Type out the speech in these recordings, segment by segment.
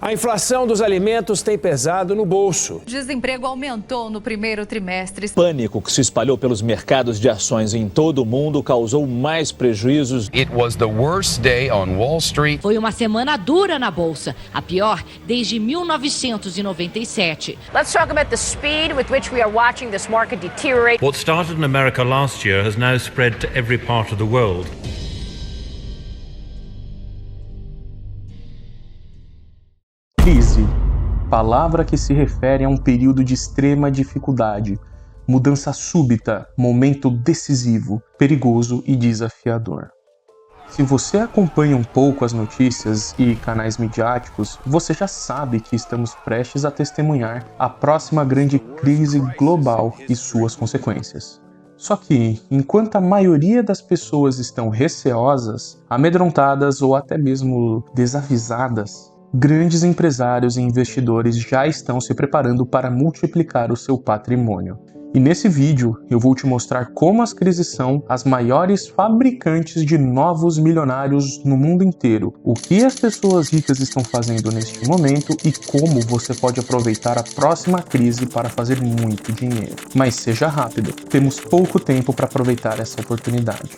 A inflação dos alimentos tem pesado no bolso. O desemprego aumentou no primeiro trimestre. Pânico que se espalhou pelos mercados de ações em todo o mundo causou mais prejuízos. It was the worst day on Wall Street. Foi uma semana dura na bolsa, a pior desde 1997. Let's talk about the speed with which we are watching this market deteriorate. What started in America last year has now spread to every part of the world. Crise, palavra que se refere a um período de extrema dificuldade, mudança súbita, momento decisivo, perigoso e desafiador. Se você acompanha um pouco as notícias e canais midiáticos, você já sabe que estamos prestes a testemunhar a próxima grande crise global e suas consequências. Só que, enquanto a maioria das pessoas estão receosas, amedrontadas ou até mesmo desavisadas, grandes empresários e investidores já estão se preparando para multiplicar o seu patrimônio. E nesse vídeo eu vou te mostrar como as crises são as maiores fabricantes de novos milionários no mundo inteiro, o que as pessoas ricas estão fazendo neste momento e como você pode aproveitar a próxima crise para fazer muito dinheiro. Mas seja rápido, temos pouco tempo para aproveitar essa oportunidade.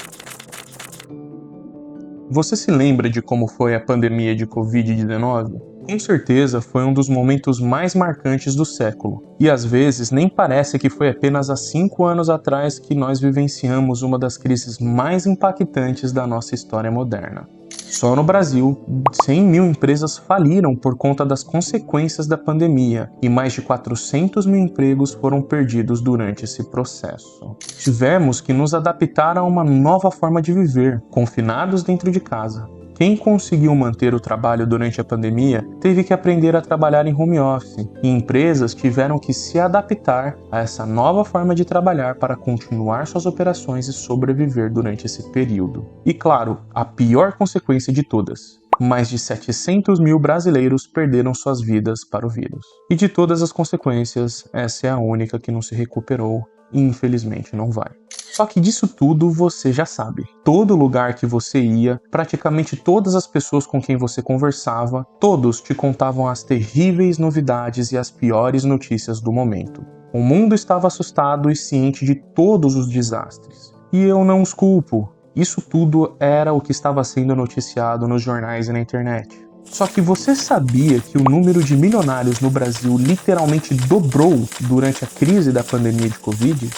Você se lembra de como foi a pandemia de Covid-19? Com certeza foi um dos momentos mais marcantes do século. E às vezes nem parece que foi apenas há 5 anos atrás que nós vivenciamos uma das crises mais impactantes da nossa história moderna. Só no Brasil, 100 mil empresas faliram por conta das consequências da pandemia e mais de 400 mil empregos foram perdidos durante esse processo. Tivemos que nos adaptar a uma nova forma de viver, confinados dentro de casa. Quem conseguiu manter o trabalho durante a pandemia teve que aprender a trabalhar em home office, e empresas tiveram que se adaptar a essa nova forma de trabalhar para continuar suas operações e sobreviver durante esse período. E claro, a pior consequência de todas: mais de 700 mil brasileiros perderam suas vidas para o vírus. E de todas as consequências, essa é a única que não se recuperou e infelizmente não vai. Só que disso tudo você já sabe. Todo lugar que você ia, praticamente todas as pessoas com quem você conversava, todos te contavam as terríveis novidades e as piores notícias do momento. O mundo estava assustado e ciente de todos os desastres. E eu não os culpo. Isso tudo era o que estava sendo noticiado nos jornais e na internet. Só que você sabia que o número de milionários no Brasil literalmente dobrou durante a crise da pandemia de Covid?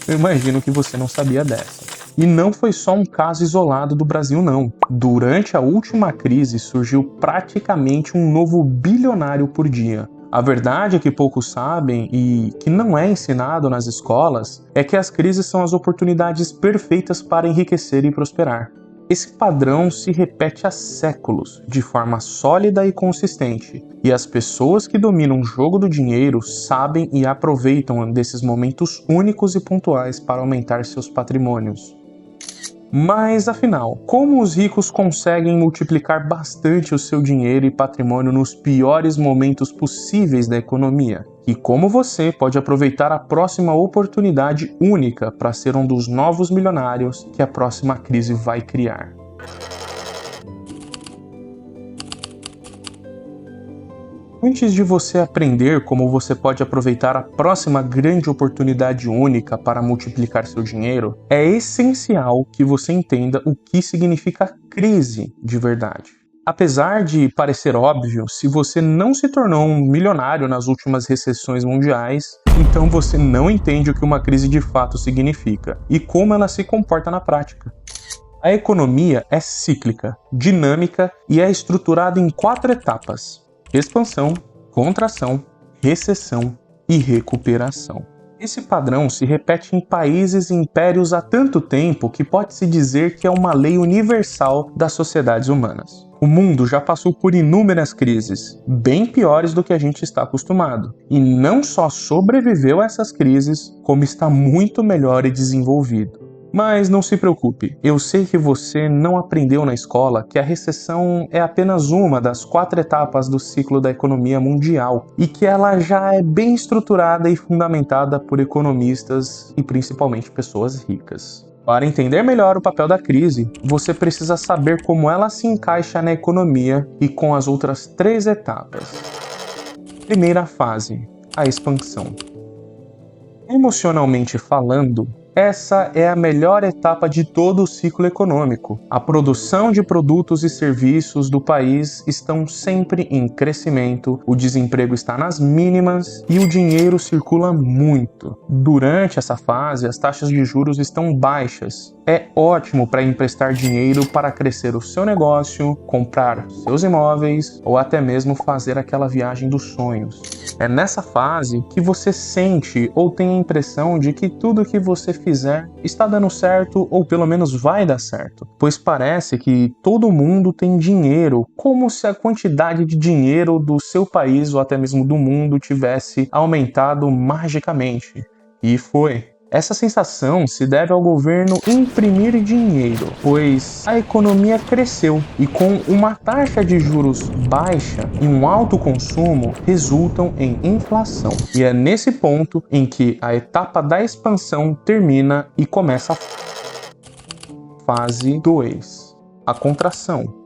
Eu imagino que você não sabia dessa. E não foi só um caso isolado do Brasil, não. Durante a última crise surgiu praticamente um novo bilionário por dia. A verdade é que poucos sabem e que não é ensinado nas escolas é que as crises são as oportunidades perfeitas para enriquecer e prosperar. Esse padrão se repete há séculos, de forma sólida e consistente, e as pessoas que dominam o jogo do dinheiro sabem e aproveitam desses momentos únicos e pontuais para aumentar seus patrimônios. Mas afinal, como os ricos conseguem multiplicar bastante o seu dinheiro e patrimônio nos piores momentos possíveis da economia? E como você pode aproveitar a próxima oportunidade única para ser um dos novos milionários que a próxima crise vai criar? Antes de você aprender como você pode aproveitar a próxima grande oportunidade única para multiplicar seu dinheiro, é essencial que você entenda o que significa crise de verdade. Apesar de parecer óbvio, se você não se tornou um milionário nas últimas recessões mundiais, então você não entende o que uma crise de fato significa e como ela se comporta na prática. A economia é cíclica, dinâmica e é estruturada em 4 etapas: expansão, contração, recessão e recuperação. Esse padrão se repete em países e impérios há tanto tempo que pode-se dizer que é uma lei universal das sociedades humanas. O mundo já passou por inúmeras crises, bem piores do que a gente está acostumado, e não só sobreviveu a essas crises, como está muito melhor e desenvolvido. Mas não se preocupe, eu sei que você não aprendeu na escola que a recessão é apenas uma das 4 etapas do ciclo da economia mundial e que ela já é bem estruturada e fundamentada por economistas e principalmente pessoas ricas. Para entender melhor o papel da crise, você precisa saber como ela se encaixa na economia e com as outras 3 etapas. Primeira fase, a expansão. Emocionalmente falando, essa é a melhor etapa de todo o ciclo econômico. A produção de produtos e serviços do país estão sempre em crescimento, o desemprego está nas mínimas e o dinheiro circula muito. Durante essa fase, as taxas de juros estão baixas. É ótimo para emprestar dinheiro para crescer o seu negócio, comprar seus imóveis ou até mesmo fazer aquela viagem dos sonhos. É nessa fase que você sente ou tem a impressão de que tudo que você fizer está dando certo ou pelo menos vai dar certo, pois parece que todo mundo tem dinheiro, como se a quantidade de dinheiro do seu país ou até mesmo do mundo tivesse aumentado magicamente. E foi. Essa sensação se deve ao governo imprimir dinheiro, pois a economia cresceu e com uma taxa de juros baixa e um alto consumo resultam em inflação. E é nesse ponto em que a etapa da expansão termina e começa a fase 2, a contração.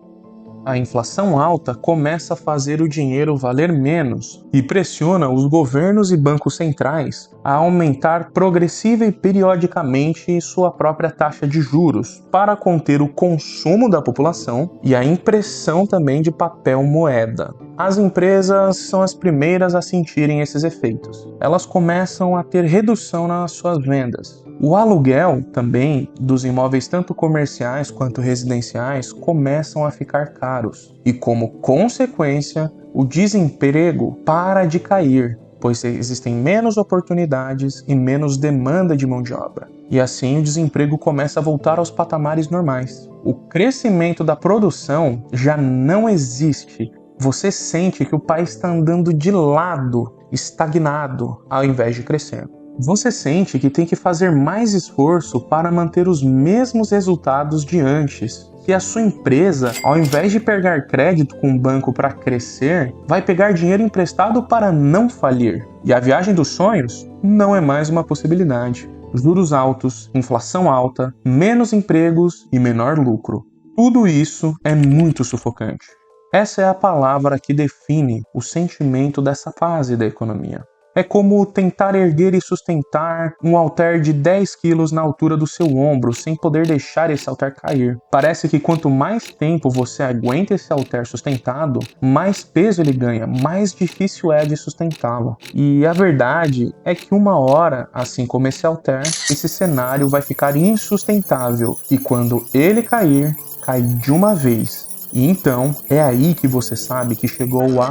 A inflação alta começa a fazer o dinheiro valer menos e pressiona os governos e bancos centrais a aumentar progressiva e periodicamente sua própria taxa de juros para conter o consumo da população e a impressão também de papel moeda. As empresas são as primeiras a sentirem esses efeitos. Elas começam a ter redução nas suas vendas. O aluguel também dos imóveis tanto comerciais quanto residenciais começam a ficar caros e, como consequência, o desemprego para de cair, pois existem menos oportunidades e menos demanda de mão de obra. E assim o desemprego começa a voltar aos patamares normais. O crescimento da produção já não existe. Você sente que o país está andando de lado, estagnado, ao invés de crescer. Você sente que tem que fazer mais esforço para manter os mesmos resultados de antes. Que a sua empresa, ao invés de pegar crédito com o banco para crescer, vai pegar dinheiro emprestado para não falir. E a viagem dos sonhos não é mais uma possibilidade. Juros altos, inflação alta, menos empregos e menor lucro. Tudo isso é muito sufocante. Essa é a palavra que define o sentimento dessa fase da economia. É como tentar erguer e sustentar um halter de 10 quilos na altura do seu ombro, sem poder deixar esse halter cair. Parece que quanto mais tempo você aguenta esse halter sustentado, mais peso ele ganha, mais difícil é de sustentá-lo. E a verdade é que uma hora, assim como esse halter, esse cenário vai ficar insustentável. E quando ele cair, cai de uma vez. E então, é aí que você sabe que chegou a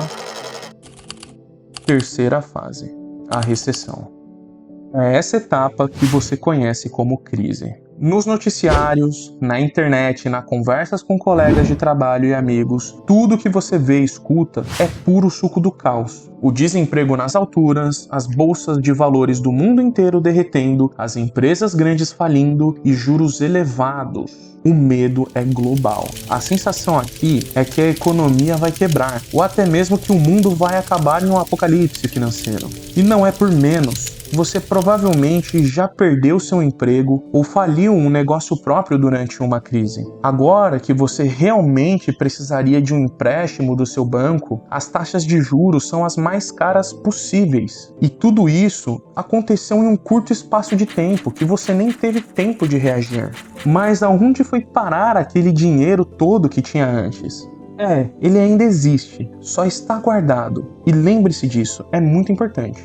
terceira fase, a recessão. É essa etapa que você conhece como crise. Nos noticiários, na internet, nas conversas com colegas de trabalho e amigos, tudo que você vê e escuta é puro suco do caos. O desemprego nas alturas, as bolsas de valores do mundo inteiro derretendo, as empresas grandes falindo e juros elevados. O medo é global. A sensação aqui é que a economia vai quebrar, ou até mesmo que o mundo vai acabar em um apocalipse financeiro. E não é por menos. Você provavelmente já perdeu seu emprego ou faliu um negócio próprio durante uma crise. Agora que você realmente precisaria de um empréstimo do seu banco, as taxas de juros são as mais caras possíveis. E tudo isso aconteceu em um curto espaço de tempo que você nem teve tempo de reagir. Mas aonde foi parar aquele dinheiro todo que tinha antes? Ele ainda existe, só está guardado. E lembre-se disso, é muito importante.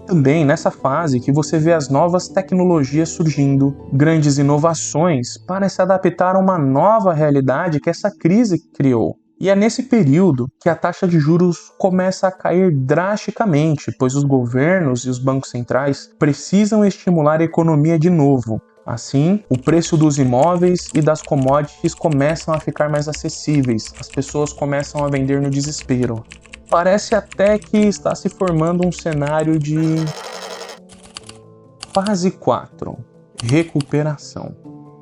Também nessa fase que você vê as novas tecnologias surgindo, grandes inovações para se adaptar a uma nova realidade que essa crise criou. E é nesse período que a taxa de juros começa a cair drasticamente, pois os governos e os bancos centrais precisam estimular a economia de novo. Assim, o preço dos imóveis e das commodities começam a ficar mais acessíveis, as pessoas começam a vender no desespero. Parece até que está se formando um cenário de fase 4, recuperação.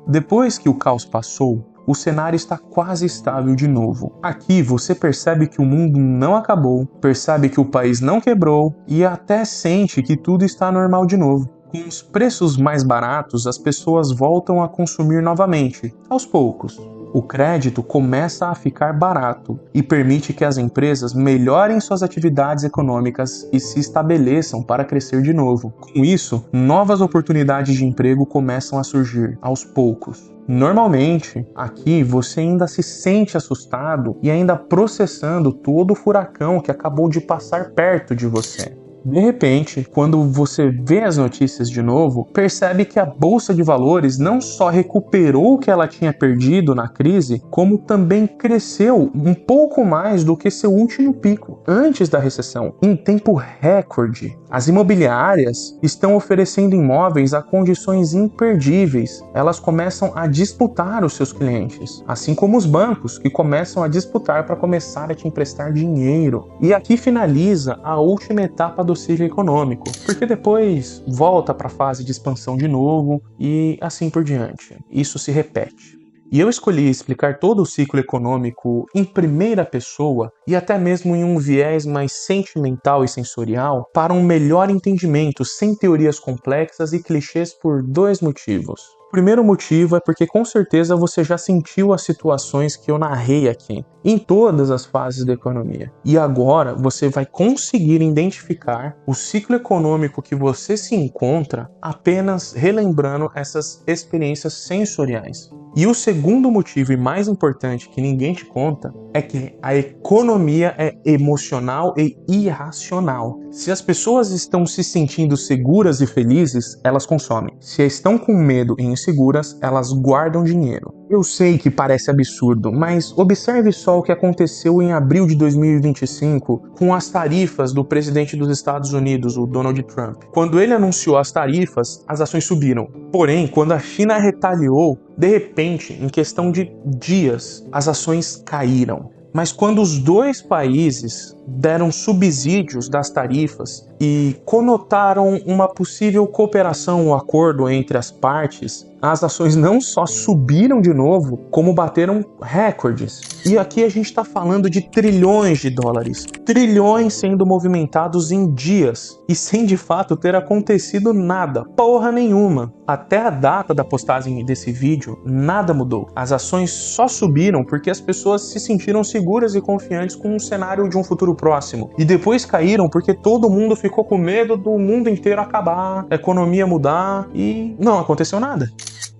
Depois que o caos passou, o cenário está quase estável de novo. Aqui você percebe que o mundo não acabou, percebe que o país não quebrou e até sente que tudo está normal de novo. Com os preços mais baratos, as pessoas voltam a consumir novamente, aos poucos. O crédito começa a ficar barato e permite que as empresas melhorem suas atividades econômicas e se estabeleçam para crescer de novo. Com isso, novas oportunidades de emprego começam a surgir, aos poucos. Normalmente, aqui você ainda se sente assustado e ainda processando todo o furacão que acabou de passar perto de você. De repente, quando você vê as notícias de novo, percebe que a Bolsa de Valores não só recuperou o que ela tinha perdido na crise, como também cresceu um pouco mais do que seu último pico, antes da recessão, em tempo recorde. As imobiliárias estão oferecendo imóveis a condições imperdíveis. Elas começam a disputar os seus clientes, assim como os bancos, que começam a disputar para começar a te emprestar dinheiro. E aqui finaliza a última etapa do ciclo econômico, porque depois volta para a fase de expansão de novo e assim por diante. Isso se repete. E eu escolhi explicar todo o ciclo econômico em primeira pessoa e até mesmo em um viés mais sentimental e sensorial para um melhor entendimento sem teorias complexas e clichês por dois motivos. O primeiro motivo é porque com certeza você já sentiu as situações que eu narrei aqui, em todas as fases da economia. E agora você vai conseguir identificar o ciclo econômico que você se encontra apenas relembrando essas experiências sensoriais. E o segundo motivo e mais importante que ninguém te conta é que a economia é emocional e irracional. Se as pessoas estão se sentindo seguras e felizes, elas consomem. Se estão com medo e inseguras, elas guardam dinheiro. Eu sei que parece absurdo, mas observe só o que aconteceu em abril de 2025 com as tarifas do presidente dos Estados Unidos, o Donald Trump. Quando ele anunciou as tarifas, as ações subiram. Porém, quando a China retaliou, de repente, em questão de dias, as ações caíram. Mas quando os dois países deram subsídios das tarifas e conotaram uma possível cooperação ou acordo entre as partes, as ações não só subiram de novo, como bateram recordes. E aqui a gente está falando de trilhões de dólares, trilhões sendo movimentados em dias e sem de fato ter acontecido nada, porra nenhuma. Até a data da postagem desse vídeo, nada mudou. As ações só subiram porque as pessoas se sentiram seguras e confiantes com um cenário de um futuro próximo. E depois caíram porque todo mundo ficou com medo do mundo inteiro acabar, a economia mudar e não aconteceu nada.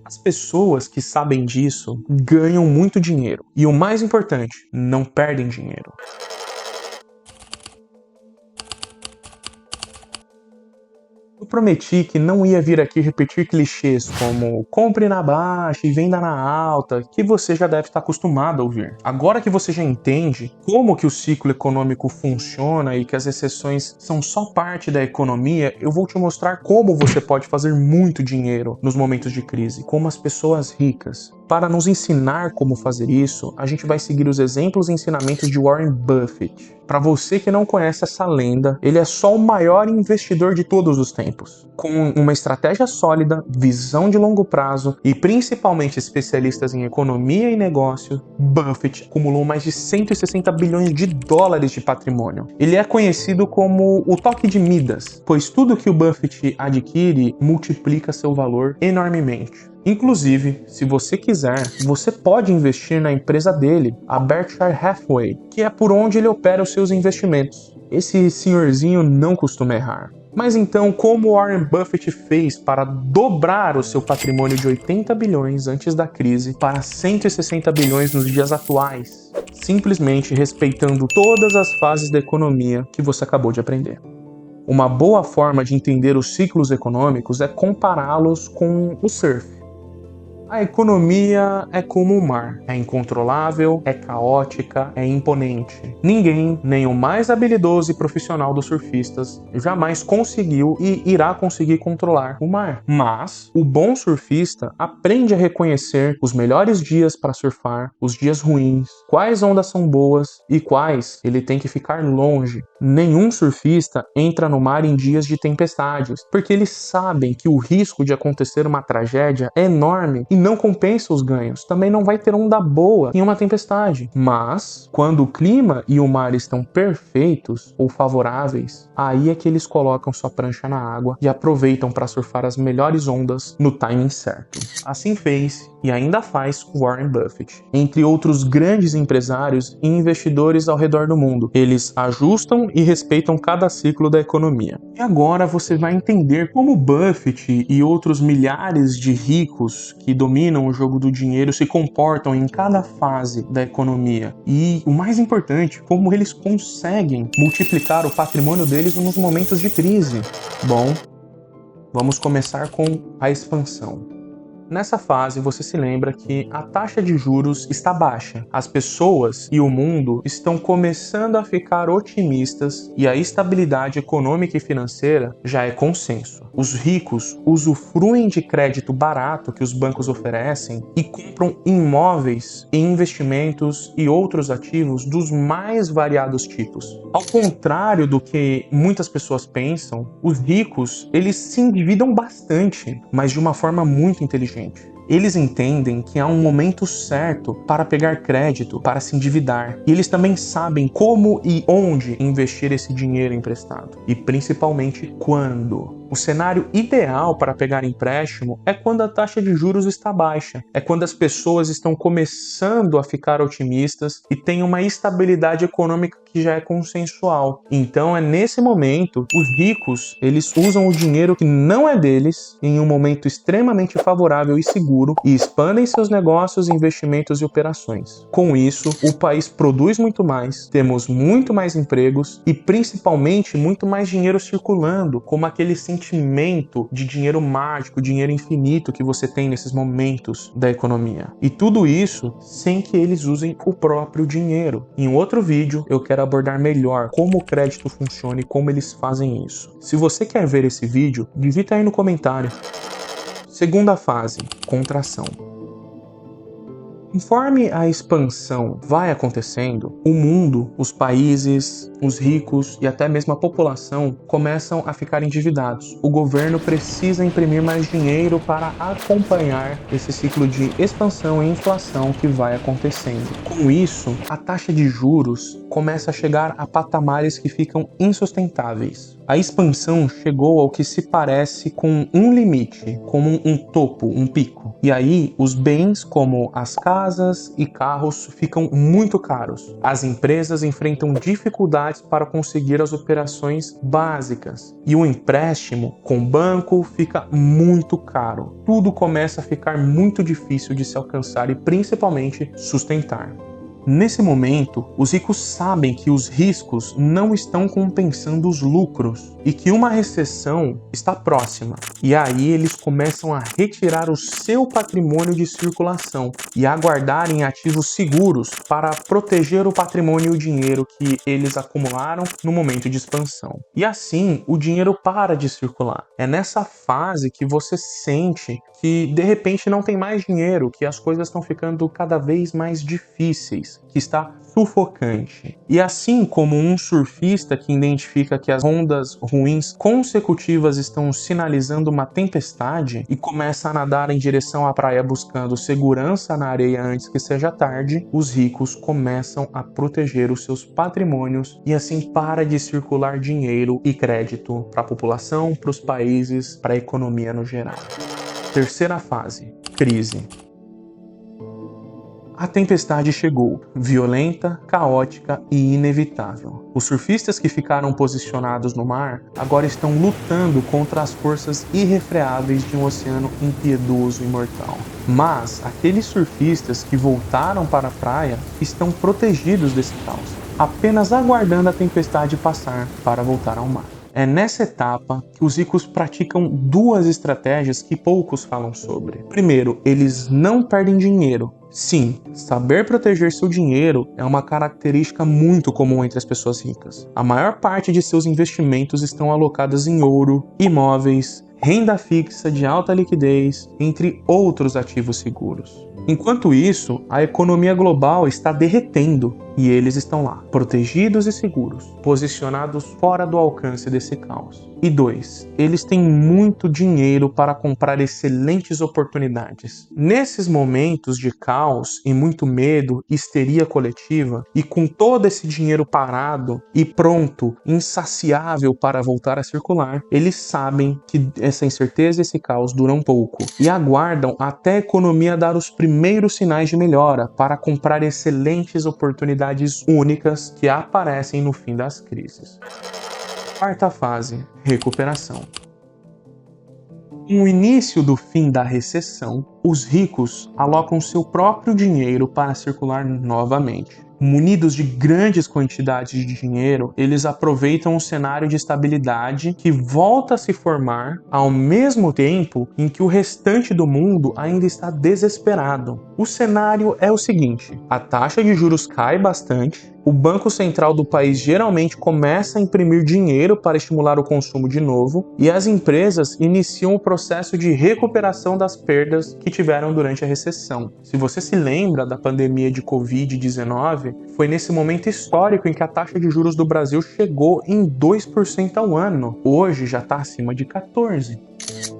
As pessoas que sabem disso ganham muito dinheiro. E o mais importante, não perdem dinheiro. Eu prometi que não ia vir aqui repetir clichês como compre na baixa e venda na alta, que você já deve estar acostumado a ouvir. Agora que você já entende como que o ciclo econômico funciona e que as recessões são só parte da economia, eu vou te mostrar como você pode fazer muito dinheiro nos momentos de crise, como as pessoas ricas. Para nos ensinar como fazer isso, a gente vai seguir os exemplos e ensinamentos de Warren Buffett. Para você que não conhece essa lenda, ele é só o maior investidor de todos os tempos. Com uma estratégia sólida, visão de longo prazo e principalmente especialistas em economia e negócio, Buffett acumulou mais de 160 bilhões de dólares de patrimônio. Ele é conhecido como o toque de Midas, pois tudo que o Buffett adquire multiplica seu valor enormemente. Inclusive, se você quiser, você pode investir na empresa dele, a Berkshire Hathaway, que é por onde ele opera os seus investimentos. Esse senhorzinho não costuma errar. Mas então, como Warren Buffett fez para dobrar o seu patrimônio de 80 bilhões antes da crise para 160 bilhões nos dias atuais? Simplesmente respeitando todas as fases da economia que você acabou de aprender. Uma boa forma de entender os ciclos econômicos é compará-los com o surf. A economia é como o mar, é incontrolável, é caótica, é imponente. Ninguém, nem o mais habilidoso e profissional dos surfistas, jamais conseguiu e irá conseguir controlar o mar. Mas o bom surfista aprende a reconhecer os melhores dias para surfar, os dias ruins, quais ondas são boas e quais ele tem que ficar longe. Nenhum surfista entra no mar em dias de tempestades, porque eles sabem que o risco de acontecer uma tragédia é enorme e não compensa os ganhos. Também não vai ter onda boa em uma tempestade. Mas, quando o clima e o mar estão perfeitos ou favoráveis, aí é que eles colocam sua prancha na água e aproveitam para surfar as melhores ondas no timing certo. Assim fez e ainda faz Warren Buffett, entre outros grandes empresários e investidores ao redor do mundo. Eles ajustam e respeitam cada ciclo da economia. E agora você vai entender como Buffett e outros milhares de ricos que dominam o jogo do dinheiro se comportam em cada fase da economia. E o mais importante, como eles conseguem multiplicar o patrimônio deles nos momentos de crise. Bom, vamos começar com a expansão. Nessa fase, você se lembra que a taxa de juros está baixa. As pessoas e o mundo estão começando a ficar otimistas e a estabilidade econômica e financeira já é consenso. Os ricos usufruem de crédito barato que os bancos oferecem e compram imóveis e investimentos e outros ativos dos mais variados tipos. Ao contrário do que muitas pessoas pensam, os ricos, eles se endividam bastante, mas de uma forma muito inteligente. Eles entendem que há um momento certo para pegar crédito, para se endividar. E eles também sabem como e onde investir esse dinheiro emprestado. E principalmente quando. O cenário ideal para pegar empréstimo é quando a taxa de juros está baixa. É quando as pessoas estão começando a ficar otimistas e tem uma estabilidade econômica que já é consensual. Então é nesse momento, os ricos, eles usam o dinheiro que não é deles em um momento extremamente favorável e seguro e expandem seus negócios, investimentos e operações. Com isso, o país produz muito mais, temos muito mais empregos e principalmente muito mais dinheiro circulando, como aquele sentimento de dinheiro mágico, dinheiro infinito que você tem nesses momentos da economia. E tudo isso sem que eles usem o próprio dinheiro. Em um outro vídeo eu quero abordar melhor como o crédito funciona e como eles fazem isso. Se você quer ver esse vídeo, digita aí no comentário. Segunda fase, contração. Conforme a expansão vai acontecendo, o mundo, os países, os ricos e até mesmo a população começam a ficar endividados. O governo precisa imprimir mais dinheiro para acompanhar esse ciclo de expansão e inflação que vai acontecendo. Com isso, a taxa de juros começa a chegar a patamares que ficam insustentáveis. A expansão chegou ao que se parece com um limite, como um topo, um pico. E aí, os bens como as casas e carros ficam muito caros. As empresas enfrentam dificuldades para conseguir as operações básicas. E o empréstimo com banco fica muito caro. Tudo começa a ficar muito difícil de se alcançar e principalmente sustentar. Nesse momento, os ricos sabem que os riscos não estão compensando os lucros e que uma recessão está próxima. E aí eles começam a retirar o seu patrimônio de circulação e a guardar em ativos seguros para proteger o patrimônio e o dinheiro que eles acumularam no momento de expansão. E assim, o dinheiro para de circular. É nessa fase que você sente que de repente não tem mais dinheiro, que as coisas estão ficando cada vez mais difíceis, que está sufocante. E assim como um surfista que identifica que as ondas ruins consecutivas estão sinalizando uma tempestade e começa a nadar em direção à praia buscando segurança na areia antes que seja tarde, os ricos começam a proteger os seus patrimônios e assim para de circular dinheiro e crédito para a população, para os países, para a economia no geral. Terceira fase, crise. A tempestade chegou, violenta, caótica e inevitável. Os surfistas que ficaram posicionados no mar agora estão lutando contra as forças irrefreáveis de um oceano impiedoso e mortal. Mas aqueles surfistas que voltaram para a praia estão protegidos desse caos, apenas aguardando a tempestade passar para voltar ao mar. É nessa etapa que os ricos praticam duas estratégias que poucos falam sobre. Primeiro, eles não perdem dinheiro. Sim, saber proteger seu dinheiro é uma característica muito comum entre as pessoas ricas. A maior parte de seus investimentos estão alocadas em ouro, imóveis, renda fixa de alta liquidez, entre outros ativos seguros. Enquanto isso, a economia global está derretendo e eles estão lá, protegidos e seguros, posicionados fora do alcance desse caos. E 2, eles têm muito dinheiro para comprar excelentes oportunidades. Nesses momentos de caos e muito medo, histeria coletiva, e com todo esse dinheiro parado e pronto, insaciável para voltar a circular, eles sabem que essa incerteza e esse caos duram pouco e aguardam até a economia dar os primeiros sinais de melhora para comprar excelentes oportunidades únicas que aparecem no fim das crises. Quarta fase, recuperação. Com o início do fim da recessão, os ricos alocam seu próprio dinheiro para circular novamente. Munidos de grandes quantidades de dinheiro, eles aproveitam um cenário de estabilidade que volta a se formar ao mesmo tempo em que o restante do mundo ainda está desesperado. O cenário é o seguinte: a taxa de juros cai bastante, o Banco Central do país geralmente começa a imprimir dinheiro para estimular o consumo de novo e as empresas iniciam o processo de recuperação das perdas que tiveram durante a recessão. Se você se lembra da pandemia de Covid-19, foi nesse momento histórico em que a taxa de juros do Brasil chegou em 2% ao ano. Hoje já está acima de 14%.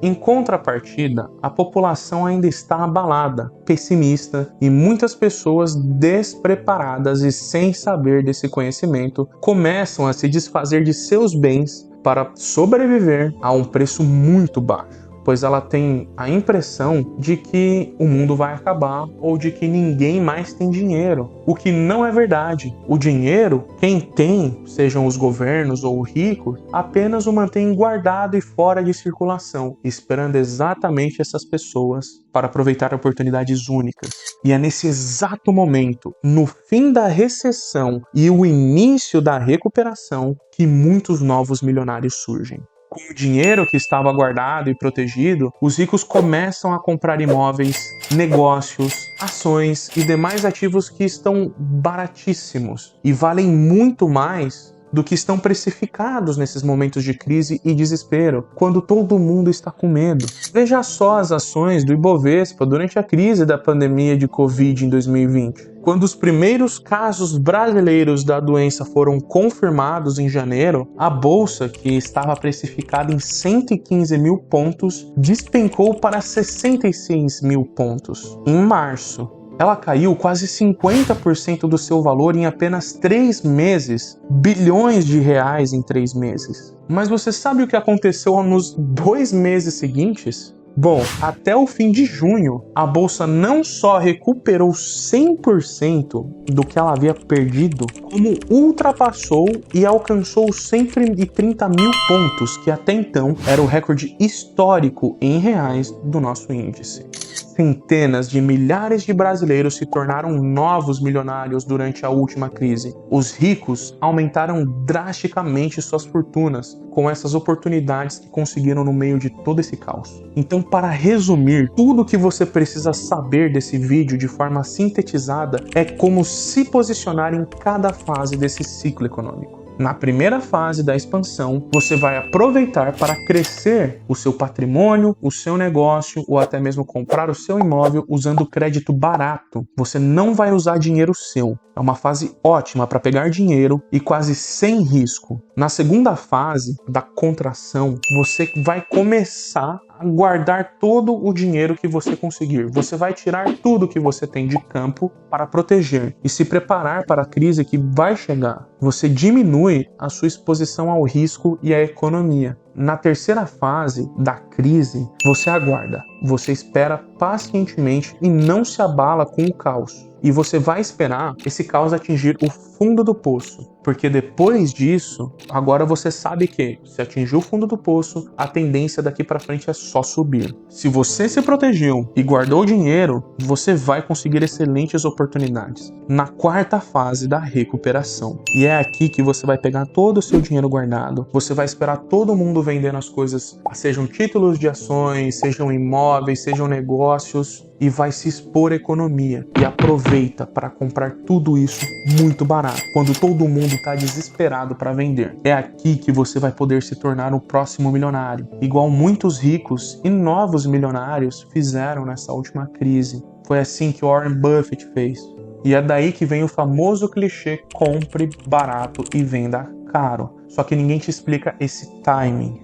Em contrapartida, a população ainda está abalada, pessimista e muitas pessoas despreparadas e sem saber desse conhecimento começam a se desfazer de seus bens para sobreviver a um preço muito baixo, pois ela tem a impressão de que o mundo vai acabar ou de que ninguém mais tem dinheiro, o que não é verdade. O dinheiro, quem tem, sejam os governos ou os ricos, apenas o mantém guardado e fora de circulação, esperando exatamente essas pessoas para aproveitar oportunidades únicas. E é nesse exato momento, no fim da recessão e o início da recuperação, que muitos novos milionários surgem. Com o dinheiro que estava guardado e protegido, os ricos começam a comprar imóveis, negócios, ações e demais ativos que estão baratíssimos e valem muito mais do que estão precificados nesses momentos de crise e desespero, quando todo mundo está com medo. Veja só as ações do Ibovespa durante a crise da pandemia de Covid em 2020. Quando os primeiros casos brasileiros da doença foram confirmados em janeiro, a bolsa, que estava precificada em 115 mil pontos, despencou para 66 mil pontos. Em março, ela caiu quase 50% do seu valor em apenas 3 meses, bilhões de reais em 3 meses. Mas você sabe o que aconteceu nos 2 meses seguintes? Bom, até o fim de junho, a bolsa não só recuperou 100% do que ela havia perdido, como ultrapassou e alcançou 130 mil pontos, que até então era o recorde histórico em reais do nosso índice. Centenas de milhares de brasileiros se tornaram novos milionários durante a última crise. Os ricos aumentaram drasticamente suas fortunas com essas oportunidades que conseguiram no meio de todo esse caos. Então, para resumir, tudo o que você precisa saber desse vídeo de forma sintetizada é como se posicionar em cada fase desse ciclo econômico. Na primeira fase da expansão, você vai aproveitar para crescer o seu patrimônio, o seu negócio ou até mesmo comprar o seu imóvel usando crédito barato. Você não vai usar dinheiro seu. É uma fase ótima para pegar dinheiro e quase sem risco. Na segunda fase da contração, você vai começar a guardar todo o dinheiro que você conseguir. Você vai tirar tudo que você tem de campo para proteger e se preparar para a crise que vai chegar. Você diminui a sua exposição ao risco e à economia. Na terceira fase da crise, você aguarda. Você espera pacientemente e não se abala com o caos. E você vai esperar esse caos atingir o fundo do poço. Porque depois disso, agora você sabe que, se atingir o fundo do poço, a tendência daqui para frente é só subir. Se você se protegeu e guardou dinheiro, você vai conseguir excelentes oportunidades. Na quarta fase da recuperação. E é aqui que você vai pegar todo o seu dinheiro guardado, você vai esperar todo mundo vendendo as coisas, sejam títulos de ações, sejam imóveis, sejam negócios, e vai se expor à economia. E aproveita para comprar tudo isso muito barato, quando todo mundo está desesperado para vender. É aqui que você vai poder se tornar o próximo milionário, igual muitos ricos e novos milionários fizeram nessa última crise. Foi assim que Warren Buffett fez. E é daí que vem o famoso clichê: compre barato e venda caro. Só que ninguém te explica esse timing.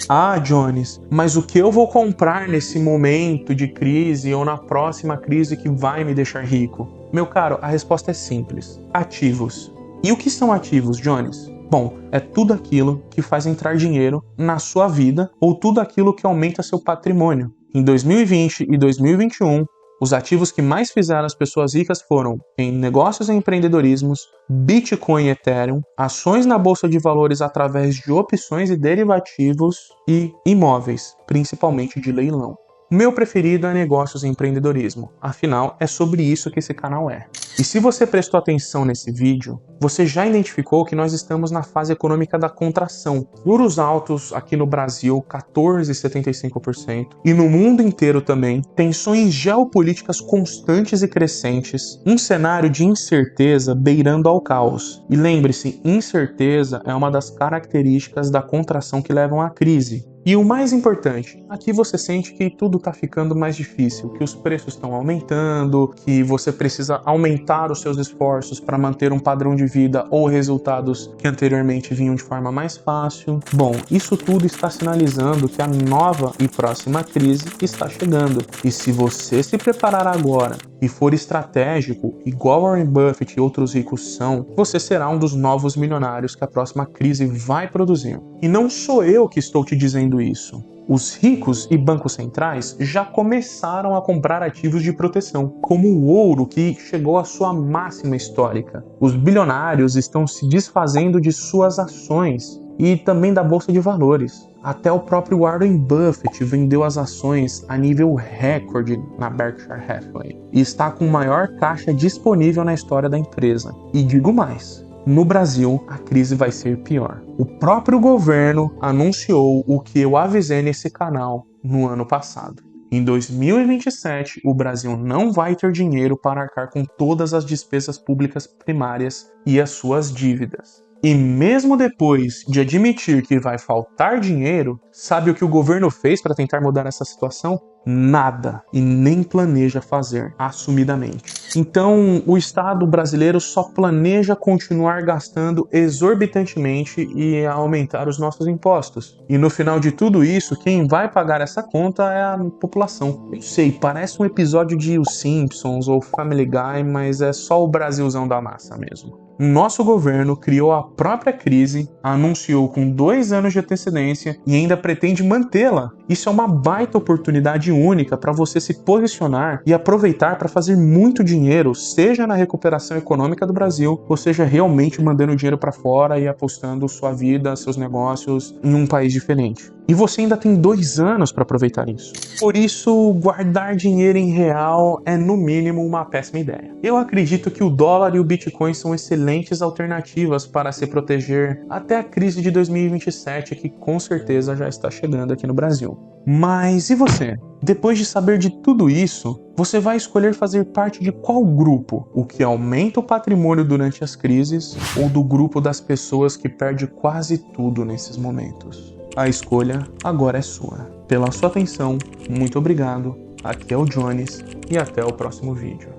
Ah, Jones, mas o que eu vou comprar nesse momento de crise ou na próxima crise que vai me deixar rico? Meu caro, a resposta é simples: ativos. E o que são ativos, Jones? Bom, é tudo aquilo que faz entrar dinheiro na sua vida ou tudo aquilo que aumenta seu patrimônio. Em 2020 e 2021, os ativos que mais fizeram as pessoas ricas foram em negócios e empreendedorismos, Bitcoin e Ethereum, ações na bolsa de valores através de opções e derivativos e imóveis, principalmente de leilão. O meu preferido é negócios e empreendedorismo, afinal é sobre isso que esse canal é. E se você prestou atenção nesse vídeo, você já identificou que nós estamos na fase econômica da contração. Juros altos aqui no Brasil, 14,75%, e no mundo inteiro também, tensões geopolíticas constantes e crescentes, um cenário de incerteza beirando ao caos. E lembre-se, incerteza é uma das características da contração que levam à crise. E o mais importante, aqui você sente que tudo está ficando mais difícil, que os preços estão aumentando, que você precisa aumentar os seus esforços para manter um padrão de vida ou resultados que anteriormente vinham de forma mais fácil. Bom, isso tudo está sinalizando que a nova e próxima crise está chegando. E se você se preparar agora e for estratégico, igual Warren Buffett e outros ricos são, você será um dos novos milionários que a próxima crise vai produzir. E não sou eu que estou te dizendo isso. Os ricos e bancos centrais já começaram a comprar ativos de proteção, como o ouro, que chegou à sua máxima histórica. Os bilionários estão se desfazendo de suas ações e também da bolsa de valores. Até o próprio Warren Buffett vendeu as ações a nível recorde na Berkshire Hathaway e está com maior caixa disponível na história da empresa. E digo mais: no Brasil, a crise vai ser pior. O próprio governo anunciou o que eu avisei nesse canal no ano passado. Em 2027, o Brasil não vai ter dinheiro para arcar com todas as despesas públicas primárias e as suas dívidas. E mesmo depois de admitir que vai faltar dinheiro, sabe o que o governo fez para tentar mudar essa situação? Nada, e nem planeja fazer, assumidamente. Então, o Estado brasileiro só planeja continuar gastando exorbitantemente e aumentar os nossos impostos. E no final de tudo isso, quem vai pagar essa conta é a população. Eu sei, parece um episódio de Os Simpsons ou Family Guy, mas é só o Brasilzão da massa mesmo. Nosso governo criou a própria crise, anunciou com 2 anos de antecedência e ainda pretende mantê-la. Isso é uma baita oportunidade única para você se posicionar e aproveitar para fazer muito dinheiro, seja na recuperação econômica do Brasil, ou seja realmente mandando dinheiro para fora e apostando sua vida, seus negócios em um país diferente. E você ainda tem 2 anos para aproveitar isso. Por isso, guardar dinheiro em real é no mínimo uma péssima ideia. Eu acredito que o dólar e o Bitcoin são excelentes alternativas para se proteger até a crise de 2027, que com certeza já está chegando aqui no Brasil. Mas e você? Depois de saber de tudo isso, você vai escolher fazer parte de qual grupo? O que aumenta o patrimônio durante as crises ou do grupo das pessoas que perde quase tudo nesses momentos? A escolha agora é sua. Pela sua atenção, muito obrigado. Aqui é o Jones e até o próximo vídeo.